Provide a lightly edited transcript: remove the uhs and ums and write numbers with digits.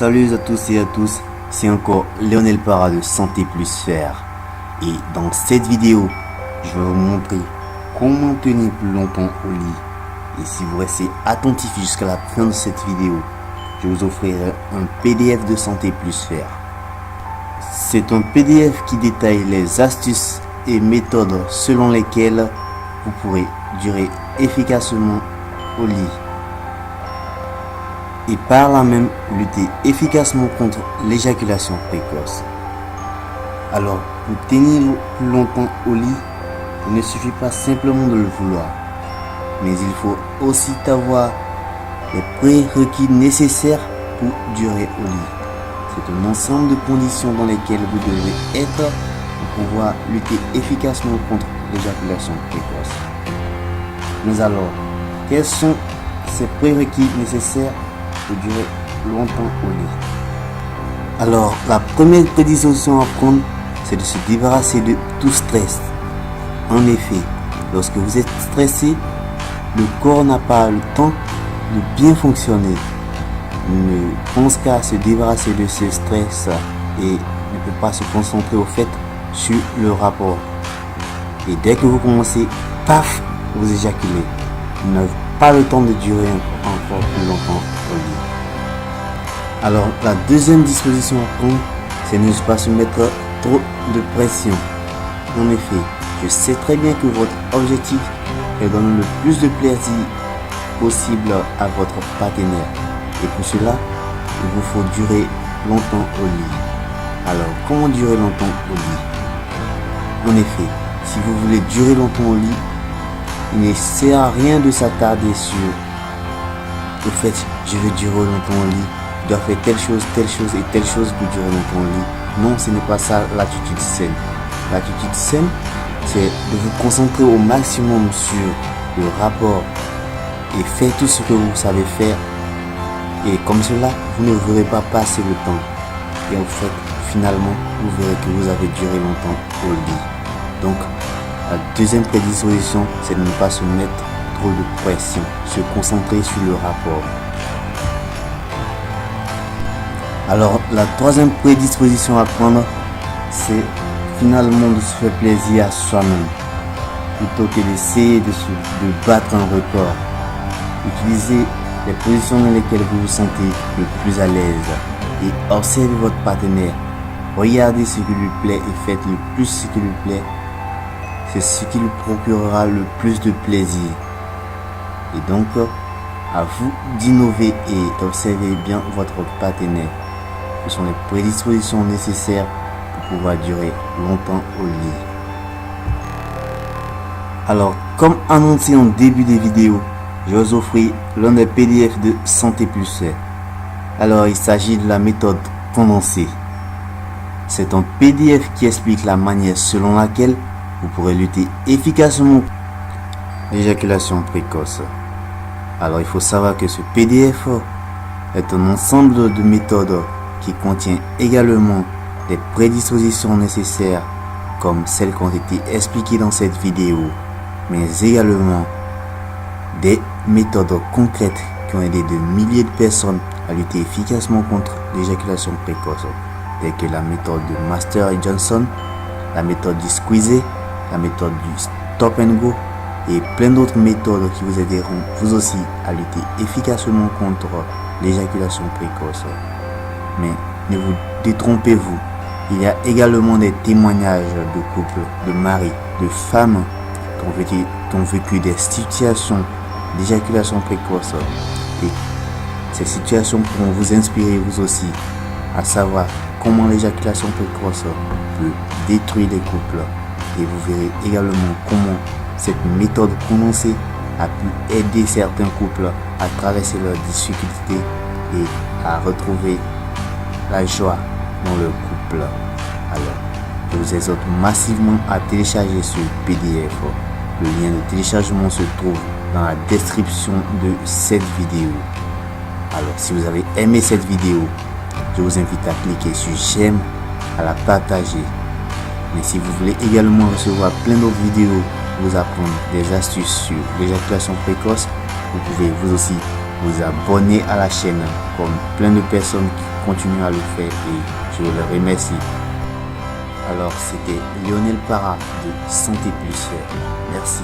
Salut à tous et à tous, c'est encore Lionel Para de Santé Plus Faire. Et dans cette vidéo, je vais vous montrer comment tenir plus longtemps au lit. Et si vous restez attentif jusqu'à la fin de cette vidéo, je vous offrirai un PDF de Santé Plus Faire. C'est un PDF qui détaille les astuces et méthodes selon lesquelles vous pourrez durer efficacement au lit et par là même lutter efficacement contre l'éjaculation précoce. Alors, pour tenir plus longtemps au lit, il ne suffit pas simplement de le vouloir, mais il faut aussi avoir les prérequis nécessaires pour durer au lit. C'est un ensemble de conditions dans lesquelles vous devez être pour pouvoir lutter efficacement contre l'éjaculation précoce. Mais alors, quels sont ces prérequis nécessaires pour durer longtemps au lit? Alors, la première prédisposition à prendre, c'est de se débarrasser de tout stress. En effet, lorsque vous êtes stressé, le corps n'a pas le temps de bien fonctionner. Il ne pense qu'à se débarrasser de ce stress et ne peut pas se concentrer au fait sur le rapport. Et dès que vous commencez, paf, vous éjaculez. Vous n'avez pas le temps de durer encore plus longtemps au lit. Alors, la deuxième disposition à prendre, c'est de ne pas se mettre trop de pression. En effet, je sais très bien que votre objectif est de donner le plus de plaisir possible à votre partenaire. Et pour cela, il vous faut durer longtemps au lit. Alors, comment durer longtemps au lit? En effet, si vous voulez durer longtemps au lit, il ne sert à rien de s'attarder sur le fait je veux durer longtemps au lit, je dois faire telle chose et telle chose pour durer longtemps au lit. Non, ce n'est pas ça l'attitude saine. L'attitude saine, c'est de vous concentrer au maximum sur le rapport et faire tout ce que vous savez faire. Et comme cela, vous ne verrez pas passer le temps. Et en fait, finalement, vous verrez que vous avez duré longtemps au lit. Donc, la deuxième prédisposition, c'est de ne pas se mettre trop de pression, se concentrer sur le rapport. Alors, la troisième prédisposition à prendre, c'est finalement de se faire plaisir à soi-même, plutôt que d'essayer de battre un record. Utilisez les positions dans lesquelles vous vous sentez le plus à l'aise et observez votre partenaire. Regardez ce qui lui plaît et faites le plus ce qui lui plaît. C'est ce qui lui procurera le plus de plaisir. Et donc, à vous d'innover et d'observer bien votre partenaire. Ce sont les prédispositions nécessaires pour pouvoir durer longtemps au lit. Alors, comme annoncé en début des vidéos, je vous offre l'un des PDF de Santé Plus Faire. Alors, il s'agit de la méthode condensée. C'est un PDF qui explique la manière selon laquelle vous pourrez lutter efficacement contre l'éjaculation précoce. Alors, il faut savoir que ce PDF est un ensemble de méthodes qui contient également des prédispositions nécessaires comme celles qui ont été expliquées dans cette vidéo, mais également des méthodes concrètes qui ont aidé de milliers de personnes à lutter efficacement contre l'éjaculation précoce, telles que la méthode de Master et Johnson, la méthode du Squeezie, la méthode du Stop and Go et plein d'autres méthodes qui vous aideront vous aussi à lutter efficacement contre l'éjaculation précoce. Mais ne vous détrompez-vous, il y a également des témoignages de couples, de maris, de femmes qui ont vécu des situations d'éjaculation précoce. Et ces situations pourront vous inspirer vous aussi à savoir comment l'éjaculation précoce peut détruire les couples. Et vous verrez également comment cette méthode condensée a pu aider certains couples à traverser leurs difficultés et à retrouver la joie dans leur couple. Alors, je vous exhorte massivement à télécharger ce PDF. Le lien de téléchargement se trouve dans la description de cette vidéo. Alors, si vous avez aimé cette vidéo, je vous invite à cliquer sur j'aime, à la partager. Mais si vous voulez également recevoir plein d'autres vidéos, vous apprendre des astuces sur l'éjaculation précoce, vous pouvez vous aussi vous abonner à la chaîne comme plein de personnes qui continuent à le faire et je les remercie. Alors c'était Lionel Para de Santé Plus Cher. Merci.